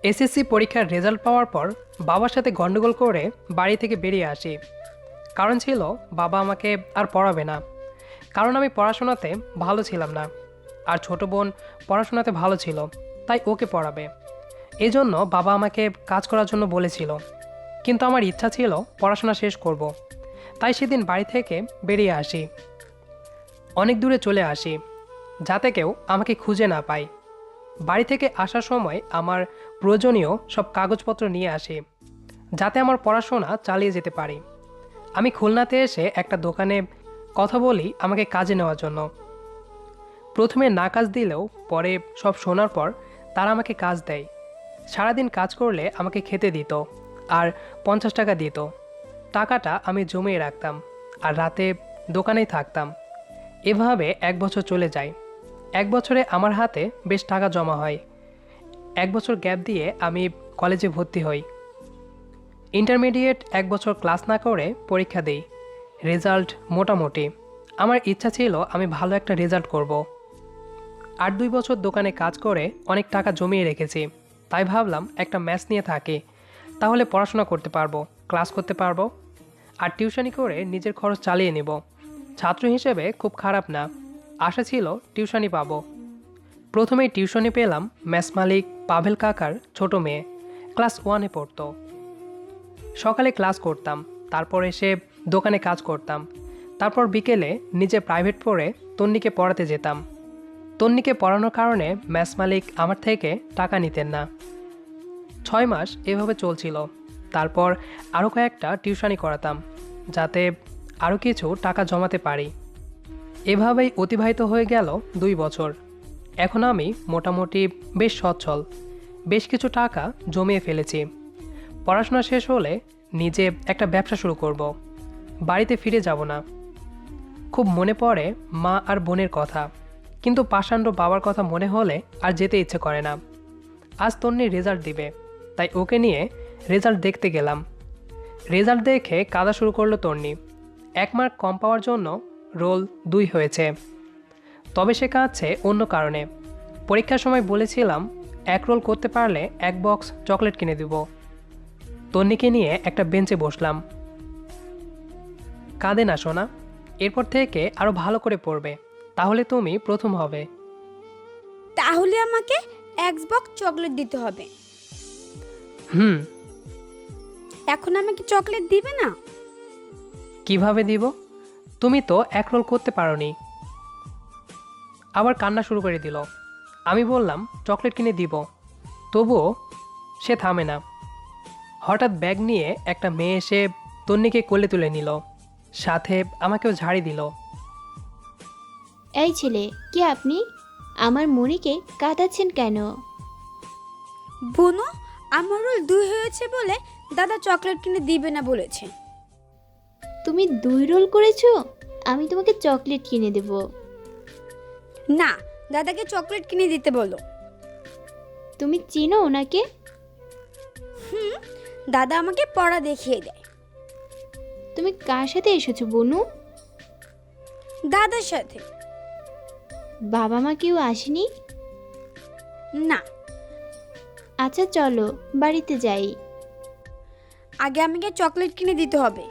SSC পরীক্ষার result পাওয়ার পর বাবার সাথে গন্ডগোল করে বাড়ি থেকে বেরিয়ে আসি। কারণ ছিল বাবা আমাকে আর পড়াবে না, কারণ আমি পড়াশোনাতে ভালো ছিলাম না। আর ছোট বোন পড়াশোনাতে ভালো ছিল, তাই ওকে পড়াবে। এজন্য বাবা আমাকে কাজ করার জন্য বলেছিল, কিন্তু আমার ইচ্ছা ছিল পড়াশোনা শেষ করব। তাই সেদিন বাড়ি থেকে বেরিয়ে আসি, অনেক দূরে চলে আসি, যাতে কেউ আমাকে খুঁজে না পায়। বাড়ি থেকে আসার সময় আমার প্রয়োজনীয় সব কাগজপত্র নিয়ে আসি, যাতে আমার পড়াশোনা চালিয়ে যেতে পারি। আমি খুলনাতে এসে একটা দোকানে কথা বলি আমাকে কাজে নেওয়ার জন্য। প্রথমে না কাজ দিলেও পরে সব শোনার পর তারা আমাকে কাজ দেয়। সারাদিন কাজ করলে আমাকে খেতে দিত, আর 50 টাকা দিত। টাকাটা আমি জমিয়ে রাখতাম, আর রাতে দোকানেই থাকতাম। এভাবে 1 বছর চলে যায়। 1 বছরে আমার হাতে বেশ টাকা জমা হয়। 1 বছর গ্যাপ দিয়ে আমি কলেজে ভর্তি হই। ইন্টারমিডিয়েট 1 বছর ক্লাস না করে পরীক্ষা দিই। রেজাল্ট মোটামুটি। আমার ইচ্ছা ছিল আমি ভালো একটা রেজাল্ট করব। আর 2 বছর দোকানে কাজ করে অনেক টাকা জমিয়ে রেখেছি। তাই ভাবলাম একটা ম্যাথস নিয়ে থাকি, তাহলে পড়াশোনা করতে পারবো, ক্লাস করতে পারবো, আর টিউশনি করে নিজের খরচ চালিয়ে নেব। ছাত্র হিসেবে খুব খারাপ না, আশা ছিল টিউশনি পাবো। প্রথমেই টিউশনি পেলাম ম্যাথস মালিক পাভেল কাকার ছোট মেয়ে, ক্লাস 1-এ পড়তো। সকালে ক্লাস করতাম, তারপর এসে দোকানে কাজ করতাম। তারপর বিকেলে নিজে প্রাইভেট পড়ে তন্নিকে পড়াতে যেতাম। তন্নিকে পড়ানোর কারণে ম্যাথস মালিক আমার থেকে টাকা নিতেন না। 6 মাস এভাবে চলছিল। তারপর আরও কয়েকটা টিউশনি করাতাম, যাতে আরও কিছু টাকা জমাতে পারি। এভাবেই অতিবাহিত হয়ে গেল 2 বছর। এখন আমি মোটামুটি বেশ সচ্ছল, বেশ কিছু টাকা জমিয়ে ফেলেছি। পড়াশোনা শেষ হলে নিজে একটা ব্যবসা শুরু করব। বাড়িতে ফিরে যাব না। খুব মনে পড়ে মা আর বোনের কথা, কিন্তু পাষাণ্ড বাবার কথা মনে হলে আর যেতে ইচ্ছে করে না। আজ তন্নি রেজাল্ট দিবে, তাই ওকে নিয়ে রেজাল্ট দেখতে গেলাম। রেজাল্ট দেখে কাঁদা শুরু করলো তন্নি। 1 মার্ক কম পাওয়ার জন্য রোল 2 হয়েছে। তবে সে কাঁদছে অন্য কারণে। পরীক্ষার সময় বলেছিলাম 1 রোল করতে পারলে 1 বক্স চকলেট কিনে দিব। তন্নিকে নিয়ে একটা বেঞ্চে বসলাম। কাঁদে না সোনা, এরপর থেকে আরো ভালো করে পড়বে, তাহলে তুমি প্রথম হবে। তাহলে আমাকে এক্সবক্স চকলেট দিতে হবে। হুম। এখন আমাকে চকলেট দিবে না? কিভাবে দিব? তুমি তো 1 রোল করতে পারোনি। আবার কান্না শুরু করে দিল। আমি বললাম চকলেট কিনে দিব, তবুও সে থামে না। হঠাৎ ব্যাগ নিয়ে একটা মেয়ে এসে তন্নিকে কোলে তুলে নিল, সাথে আমাকেও ঝাড়ি দিল। এই ছেলে, কে আপনি? আমার মনিকে কাঁদাচ্ছেন কেন? বুনু, আমার রোল 2 হয়েছে বলে দাদা চকলেট কিনে দিবে না বলেছে। তুমি 2 রোল করেছো? আমি তোমাকে চকলেট কিনে দেব। না, দাদাকে চকলেট কিনে দিতে বলো। তুমি চিনো ওনাকে? দাদা আমাকে পড়া দেখিয়ে দেয়। তুমি কার সাথে এসেছো বনু? দাদার সাথে। বাবা মা কেউ আসেনি? না, আচ্ছা চলো বাড়িতে যাই। আগে আমাকে চকলেট কিনে দিতে হবে।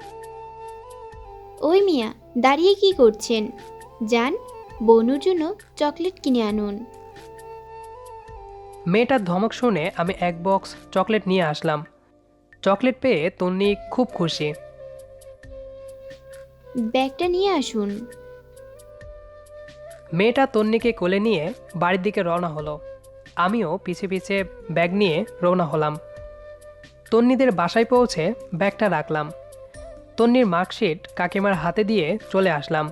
ওই মিয়া, দাঁড়িয়ে কি করছেন? যান, বনুর জন্য চকলেট কিনে আনুন। মেয়েটার ধমক শুনে আমি 1 বক্স চকলেট নিয়ে আসলাম। চকলেট পেয়ে তন্নি খুব খুশি। ব্যাগটা নিয়ে আসুন। মেয়েটা তন্নিকে কোলে নিয়ে বাড়ির দিকে রওনা হলো। আমিও পিছে পিছে ব্যাগ নিয়ে রওনা হলাম। তন্নিদের বাসায় পৌঁছে ব্যাগটা রাখলাম। তন্নির মার্কশিট কাকিমার হাতে দিয়ে চলে আসলাম।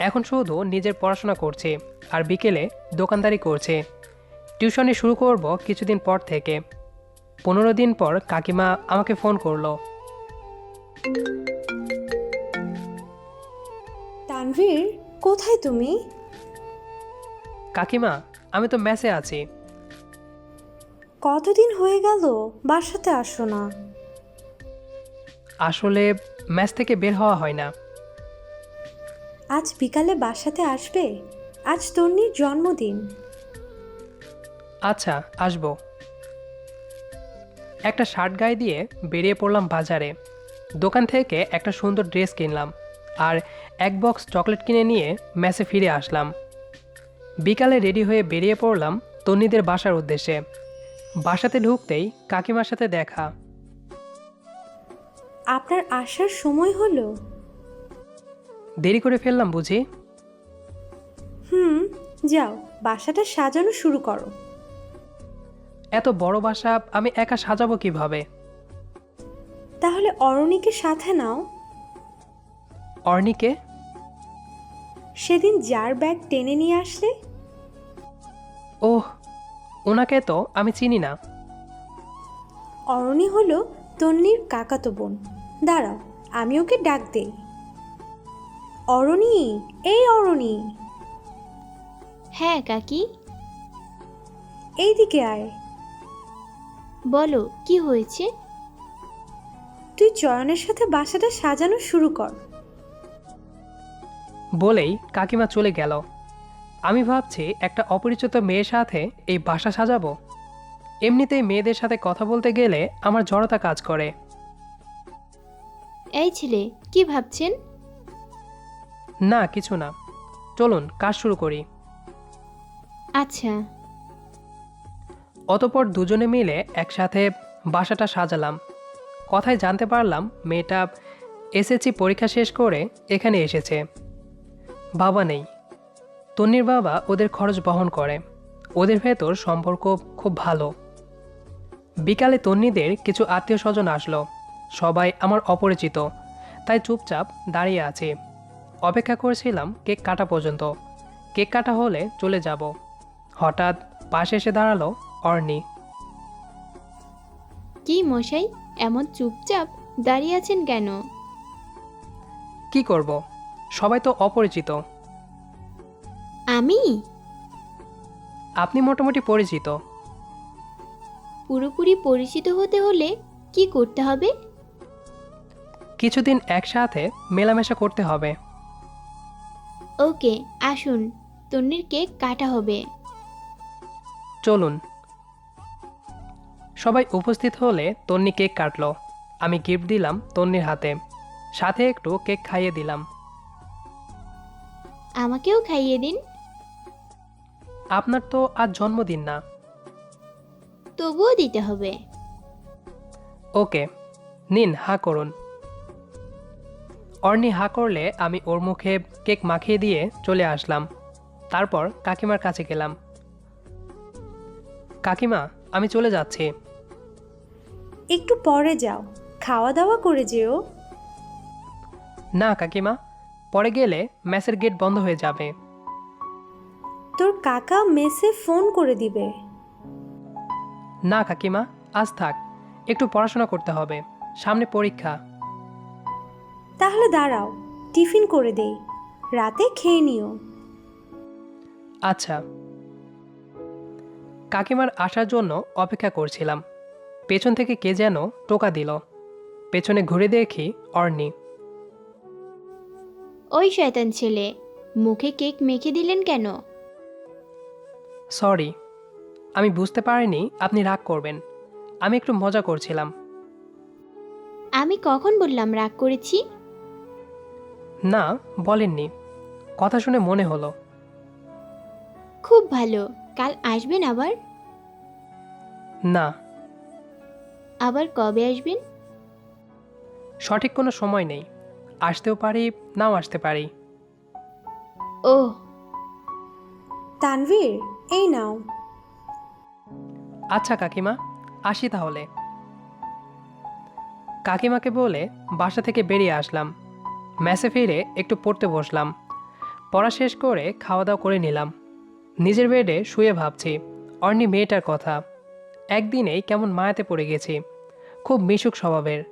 এখন শুধু নিজের পড়াশোনা করছি, আর বিকেলে দোকানদারি করছি। টিউশনি শুরু করব কিছুদিন পর থেকে। 15 দিন পর কাকিমা আমাকে ফোন করলো। তানভীর, কোথায় তুমি? কাকিমা, আমি তো মেসে আছি। কতদিন হয়ে গেল বাসাতে আসো না? আসলে মেস থেকে বের হওয়া হয় না। আজ বিকালে বাসাতে আসবে? আজ তন্নির জন্মদিন। আচ্ছা, আসবো। একটা শার্ট গায়ে দিয়ে বেরিয়ে পড়লাম বাজারে। দোকান থেকে একটা সুন্দর ড্রেস কিনলাম আর এক বক্স চকলেট কিনে নিয়ে মেসে ফিরে আসলাম। বিকালে রেডি হয়ে বেরিয়ে পড়লাম তন্নিদের বাসার উদ্দেশ্যে। বাসাতে ঢুকতেই কাকিমার সাথে দেখা। আপনার আসার সময় হলো? দেরি করে ফেললাম বুঝি? যাও, বাসাটা সাজানো শুরু করো। এত বড় বাসা আমি একা সাজাবো কিভাবে? তাহলে অরণিকে সাথে নাও। অর্নিকে? সেদিন যার ব্যাগ টেনে নিয়ে আসলে। ওহ, ওনাকে তো আমি চিনি না। অরণি হলো তন্নির কাকাতো বোন। দাঁড়াও, আমি ওকে ডাক দেই। অরণি, এই অরণি, হ্যাঁ কাকি, এইদিকে আয়। বলো কি হয়েছে? তুই চয়নের সাথে বাসাটা সাজানো শুরু কর। বলেই কাকিমা চলে গেল। আমি ভাবছি একটা অপরিচিত মেয়ের সাথে এই বাসা সাজাবো। এমনিতেই মেয়েদের সাথে কথা বলতে গেলে আমার জড়তা কাজ করে। এই ছেলে, কি ভাবছেন? না, কিছু না, চলুন কাজ শুরু করি। আচ্ছা। অতঃপর দুজনে মিলে একসাথে বাসাটা সাজালাম। কথায় জানতে পারলাম মেয়েটা এসএসসি পরীক্ষা শেষ করে এখানে এসেছে। বাবা নেই, তন্নির বাবা ওদের খরচ বহন করে। ওদের ভেতর সম্পর্ক খুব ভালো। বিকালে তন্নিদের কিছু আত্মীয় স্বজন আসলো। সবাই আমার অপরিচিত, তাই চুপচাপ দাঁড়িয়ে আছি। অপেক্ষা করেছিলাম কেক কাটা পর্যন্ত। কেক কাটা হলে চলে যাব। হঠাৎ পাশে এসে দাঁড়ালো অর্নি। কি মশাই, এমন চুপচাপ দাঁড়িয়ে আছেন কেন? কি করব, সবাই তো অপরিচিত। আমি আপনি মোটামুটি পরিচিত। পুরোপুরি পরিচিত হতে হলে কি করতে হবে? কিছুদিন একসাথে মেলামেশা করতে হবে। ওকে, আসুন, তন্নির কেক কাটা হবে। চলুন। সবাই উপস্থিত হলে তন্নি কেক কাটলো। আমি গিফট দিলাম তন্নির হাতে, সাথে একটু কেক খাইয়ে দিলাম। আমাকেও খাইয়ে দিন। আপনার তো আজ জন্মদিন না। তবুও দিতে হবে। ওকে, নিন, হা করুন। অর্নি হা করলে আমি ওর মুখে কেক মাখিয়ে দিয়ে চলে আসলাম। তারপর কাকিমার কাছে গেলাম। কাকিমা, আমি চলে যাচ্ছি। একটু পরে যাও, খাওয়া দাওয়া করে যেও। না কাকিমা, পরে গেলে মেসের গেট বন্ধ হয়ে যাবে। তোর কাকা মেসে ফোন করে দিবে। না কাকিমা, আজ থাক, একটু পড়াশোনা করতে হবে, সামনে পরীক্ষা। তাহলে দাঁড়াও, টিফিন করে দেই, রাতে খেয়ে নিও। আচ্ছা। কাকিমার আসার জন্য অপেক্ষা করছিলাম। পেছন থেকে কে যেন টোকা দিল। পেছনে ঘুরে দেখি অর্নি। ওই শয়তান ছেলে, মুখে কেক মেখে দিলেন কেন? সরি, আমি বুঝতে পারিনি আপনি রাগ করবেন। আমি একটু মজা করছিলাম। আমি কখন বললাম রাগ করেছি? না, বলেননি, কথা শুনে মনে হলো। খুব ভালো, কাল আসবেন আবার? না। আবার কবে আসবেন? সঠিক কোনো সময় নেই, আসতেও পারি, নাও আসতে পারি। ওহ। তানভীর, এই নাও। আচ্ছা কাকিমা, আসি তাহলে। কাকিমাকে বলে বাসা থেকে বেরিয়ে আসলাম। মেসে ফিরে একটু পড়তে বসলাম। পড়া শেষ করে খাওয়া দাওয়া করে নিলাম। নিজের বেডে শুয়ে ভাবছি অর্নি মেয়েটার কথা। একদিনেই কেমন মায়াতে পড়ে গেছি, খুব মিশুক স্বভাবের।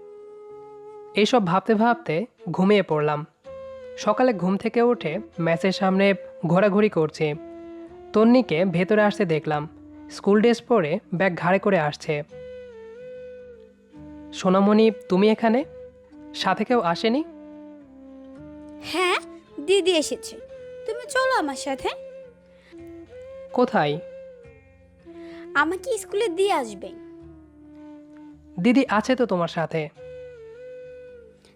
এইসব ভাবতে ভাবতে ঘুমিয়ে পড়লাম। সকালে ঘুম থেকে উঠে ম্যাচের সামনে ঘোরাঘুরি করছি। তন্নিকে ভেতরে আসতে দেখলাম, স্কুল ড্রেস পরে ব্যাগ ঘাড়ে করে আসছে। সোনামণি, তুমি এখানে? সাথে কেউ আসেনি? হ্যাঁ, দিদি এসেছে। তুমি চলো আমার সাথে। কোথায়? আমাকে স্কুলে দিয়ে আসবে। দিদি আছে তো তোমার সাথে।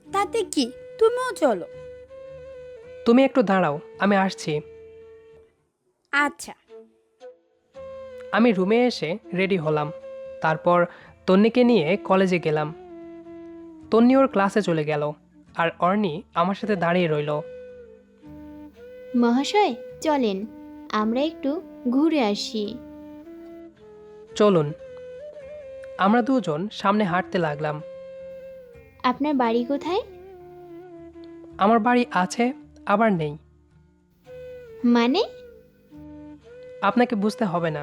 তাতে কি, তুমিও চলো। তুমি একটু দাঁড়াও, আমি আসছি। আচ্ছা। আমি রুমে এসে রেডি হলাম। তারপর তন্নিকে নিয়ে কলেজে গেলাম। তন্নি ওর ক্লাসে চলে গেল, আর অর্নি আমার সাথে দাঁড়িয়ে রইল। মহাশয় চলেন, আমরা একটু ঘুরে আসি। চলুন। আমরা দুজন সামনে হাঁটতে লাগলাম। আপনার বাড়ি কোথায়? আমার বাড়ি আছে, আবার নেই। মানে? আপনাকে বুঝতে হবে না।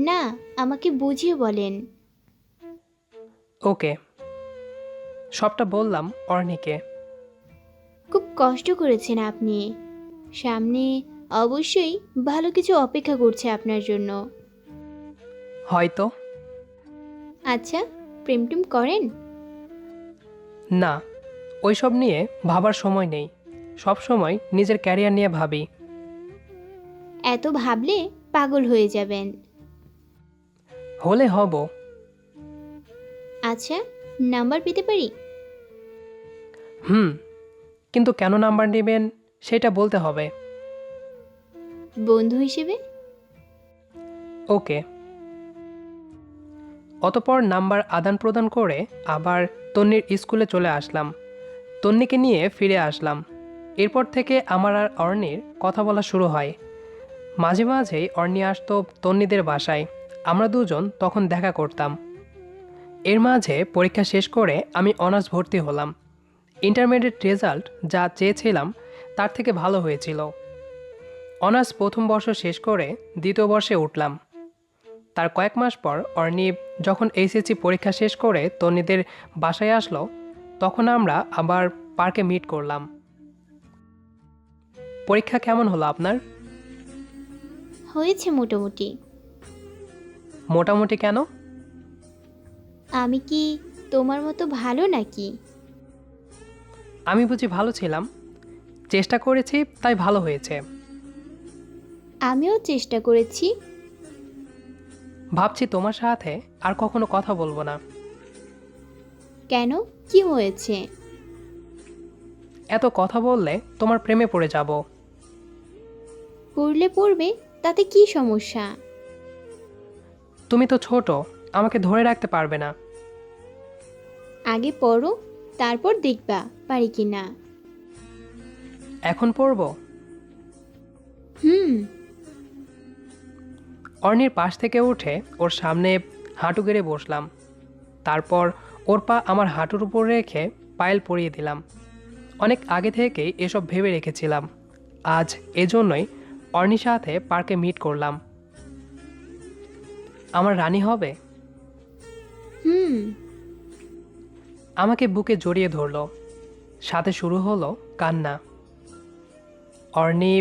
না, আমাকে বুঝিয়ে বলেন। ওকে, সবটা বললাম অর্নিকে। খুব কষ্ট করেছেন আপনি। সামনে অবশ্যই ভালো কিছু অপেক্ষা করছে আপনার জন্য। হয়তো। আচ্ছা, প্রেম টেম করেন? না, ওইসব নিয়ে ভাবার সময় নেই। সব সময় নিজের ক্যারিয়ার নিয়ে ভাবি। এত ভাবলে পাগল হয়ে যাবেন। হলে হব। আচ্ছা, নাম্বার পেতে পারি? কিন্তু কেন নাম্বার নেবেন সেটা বলতে হবে। বন্ধু হিসেবে? ওকে। অতপর নাম্বার আদান প্রদান করে আবার তন্নির স্কুলে চলে আসলাম। তন্নিকে নিয়ে ফিরে আসলাম। এরপর থেকে আমার আর অর্নির কথা বলা শুরু হয়। মাঝে মাঝেই অর্নি আসতো তন্নিদের বাসায়। আমরা দুজন তখন দেখা করতাম। এর মাঝে পরীক্ষা শেষ করে আমি অনার্স ভর্তি হলাম। ইন্টারমিডিয়েট রেজাল্ট যা চেয়েছিলাম তার থেকে ভালো হয়েছিল। অনার্স প্রথম বর্ষ শেষ করে দ্বিতীয় বর্ষে উঠলাম। তার কয়েক মাস পর অর্নি যখন এইচএসসি পরীক্ষা শেষ করে তন্নিদের বাসায় আসলো, তখন আমরা আবার পার্কে মিট করলাম। পরীক্ষা কেমন হলো আপনার? হয়েছে মোটামুটি। মোটামুটি কেন? আমি কি তোমার মতো ভালো নাকি? আমি বুঝি ভালো ছিলাম? চেষ্টা করেছি তাই ভালো হয়েছে। আমিও চেষ্টা করেছি। ভাবছি তোমার সাথে আর কখনো কথা বলবো না। কেন, কি হয়েছে? এত কথা বললে তোমার প্রেমে পড়ে যাব। পড়লে পড়বে, তাতে কি সমস্যা? তুমি তো ছোট, আমাকে ধরে রাখতে পারবে না। আগে পড়ো, তারপর দেখবা পারি কি না। এখন পড়ব? হুম। অর্নির পাশ থেকে উঠে ওর সামনে হাঁটু গেড়ে বসলাম। তারপর ওর পা আমার হাঁটুর উপর রেখে পায়েল পরিয়ে দিলাম। অনেক আগে থেকেই এসব ভেবে রেখেছিলাম। আজ এজন্যই অর্নির সাথে পার্কে মিট করলাম। আমার রানী হবে? হুম। আমাকে বুকে জড়িয়ে ধরলো। সাথে শুরু হলো কান্না। অর্নি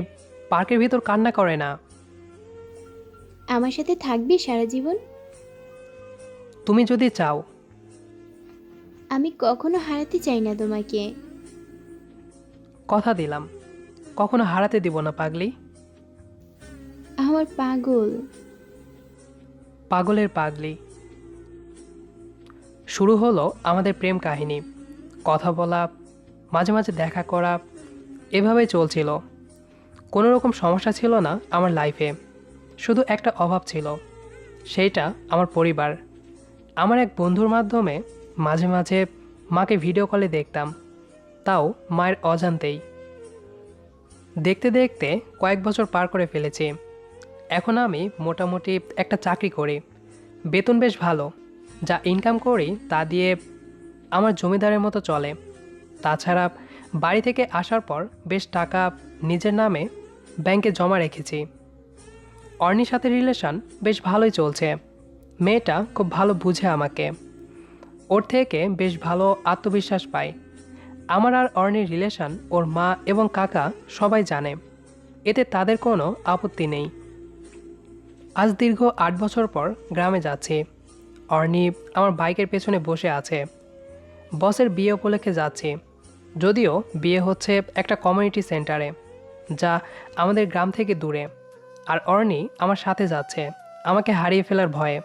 পার্কের ভিতর কান্না করে না। আমার সাথে থাকবি সারা জীবন? তুমি যদি চাও। আমি কখনো হারাতে চাই না তোমাকে। কথা দিলাম, কখনো হারাতে দিব না পাগলি। আমার পাগল। পাগলের পাগলি। শুরু হলো আমাদের প্রেম কাহিনী। কথা বলা, মাঝে মাঝে দেখা করা, এভাবেই চলছিল। কোনো রকম সমস্যা ছিল না আমার লাইফে। শুধু একটা অভাব ছিল, সেইটা আমার পরিবার। আমার এক বন্ধুর মাধ্যমে মাঝে মাঝে মাকে ভিডিও কলে দেখতাম, তাও মায়ের অজান্তেই। দেখতে দেখতে কয়েক বছর পার করে ফেলেছি। এখন আমি মোটামুটি একটা চাকরি করি, বেতন বেশ ভালো। যা ইনকাম করি তা দিয়ে আমার জমিদারের মতো চলে। তাছাড়া বাড়ি থেকে আসার পর বেশ টাকা নিজের নামে ব্যাংকে জমা রেখেছি। অর্নির সাথে রিলেশন বেশ ভালোই চলছে। মেয়েটা খুব ভালো বুঝে আমাকে। ওর থেকে বেশ ভালো আত্মবিশ্বাস পাই। আমার আর অর্নির রিলেশন ওর মা এবং কাকা সবাই জানে, এতে তাদের কোনো আপত্তি নেই। আজ দীর্ঘ 8 বছর পর গ্রামে যাচ্ছি। অর্নি আমার বাইকের পেছনে বসে আছে। বসের বিয়ে উপলক্ষে যাচ্ছি। যদিও বিয়ে হচ্ছে একটা কমিউনিটি সেন্টারে, যা আমাদের গ্রাম থেকে দূরে। আর অর্নি আমার সাথে যাচ্ছে আমাকে হারিয়ে ফেলার ভয়ে।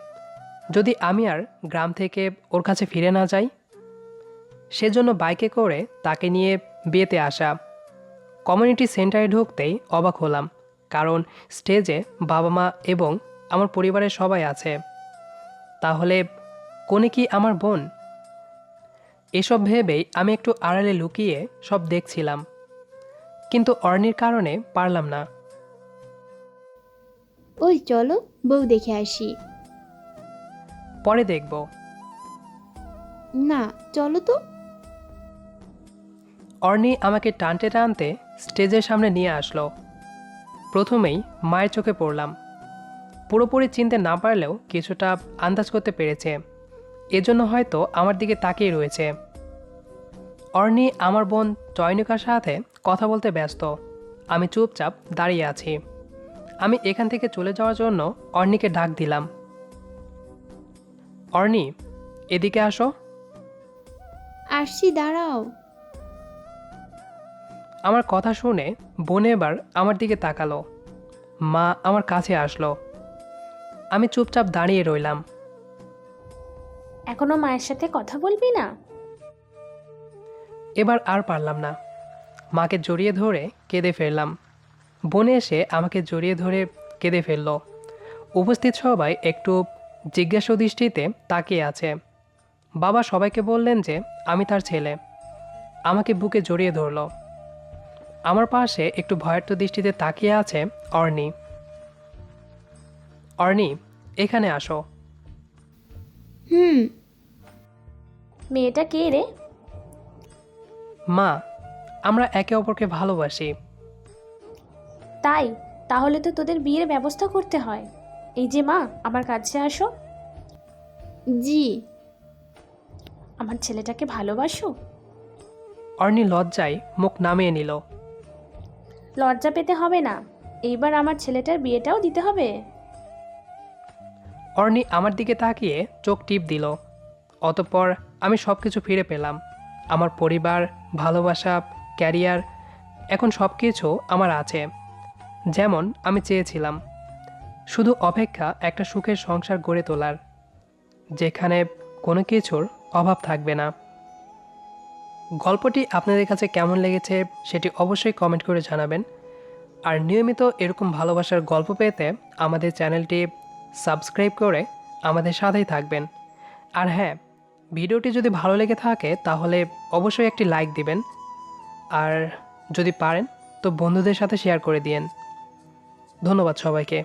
যদি আমি আর গ্রাম থেকে ওর কাছে ফিরে না যাই, সেজন্য বাইকে করে তাকে নিয়ে বিয়েতে আসা। কমিউনিটি সেন্টারে ঢুকতেই অবাক হলাম, কারণ স্টেজে বাবা মা এবং আমার পরিবারের সবাই আছে। তাহলে কোনে কি আমার বোন? এসব ভেবেই আমি একটু আড়ালে লুকিয়ে সব দেখছিলাম, কিন্তু অর্নির কারণে পারলাম না। ওই চলো বউ দেখে আসি। পরে দেখব। না, চলো তো। অর্নি আমাকে টানতে টানতে স্টেজের সামনে নিয়ে আসলো। প্রথমেই মায়ের চোখে পড়লাম। পুরোপুরি চিনতে না পারলেও কিছুটা আন্দাজ করতে পেরেছে, এজন্য হয়তো আমার দিকে তাকিয়ে রয়েছে। অর্নি আমার বোন চয়নিকার সাথে কথা বলতে ব্যস্ত। আমি চুপচাপ দাঁড়িয়ে আছি। আমি এখান থেকে চলে যাওয়ার জন্য অর্নিকে ডাক দিলাম। অর্নি, এদিকে আসো। আসছি, দাঁড়াও। আমার কথা শুনে বোন এবার আমার দিকে তাকালো। মা আমার কাছে আসলো। আমি চুপচাপ দাঁড়িয়ে রইলাম। এখনো মায়ের সাথে কথা বলবি না? এবার আর পারলাম না। মাকে জড়িয়ে ধরে কেঁদে ফেললাম। বোনে এসে আমাকে জড়িয়ে ধরে কেঁদে ফেলল। উপস্থিত সবাই একটু জিজ্ঞাসা দৃষ্টিতে তাকিয়ে আছে। বাবা সবাইকে বললেন যে আমি তার ছেলে। আমাকে বুকে জড়িয়ে ধরল। আমার পাশে একটু ভয়ার্থ দৃষ্টিতে তাকিয়ে আছে অর্নি। অর্নি, এখানে আসো। হুম। মেয়েটা কে রে? মা, আমরা একে অপরকে ভালোবাসি। তাই? তাহলে তো তোদের বিয়ের ব্যবস্থা করতে হয়। এই যে মা, আমার কাছে আসো। জি। আমার ছেলেটাকে ভালোবাসো? অর্নি লজ্জায় মুখ নামিয়ে নিল। লজ্জা পেতে হবে না, এইবার আমার ছেলেটার বিয়েটাও দিতে হবে। অর্নি আমার দিকে তাকিয়ে চোখ টিপ দিল। অতঃপর আমি সব কিছু ফিরে পেলাম। আমার পরিবার, ভালোবাসা, ক্যারিয়ার, এখন সব কিছু আমার আছে, যেমন আমি চেয়েছিলাম। শুধু অপেক্ষা একটা সুখের সংসার গড়ে তোলার, যেখানে কোনো কিছুর অভাব থাকবে না। গল্পটি আপনাদের কাছে কেমন লেগেছে সেটি অবশ্যই কমেন্ট করে জানাবেন। আর নিয়মিত এরকম ভালোবাসার গল্প পেতে আমাদের চ্যানেলটি সাবস্ক্রাইব করে আমাদের সাথেই থাকবেন। আর হ্যাঁ, ভিডিওটি যদি ভালো লেগে থাকে তাহলে অবশ্যই একটি লাইক দিবেন। আর যদি পারেন তো বন্ধুদের সাথে শেয়ার করে দিয়েন। ধন্যবাদ সবাইকে।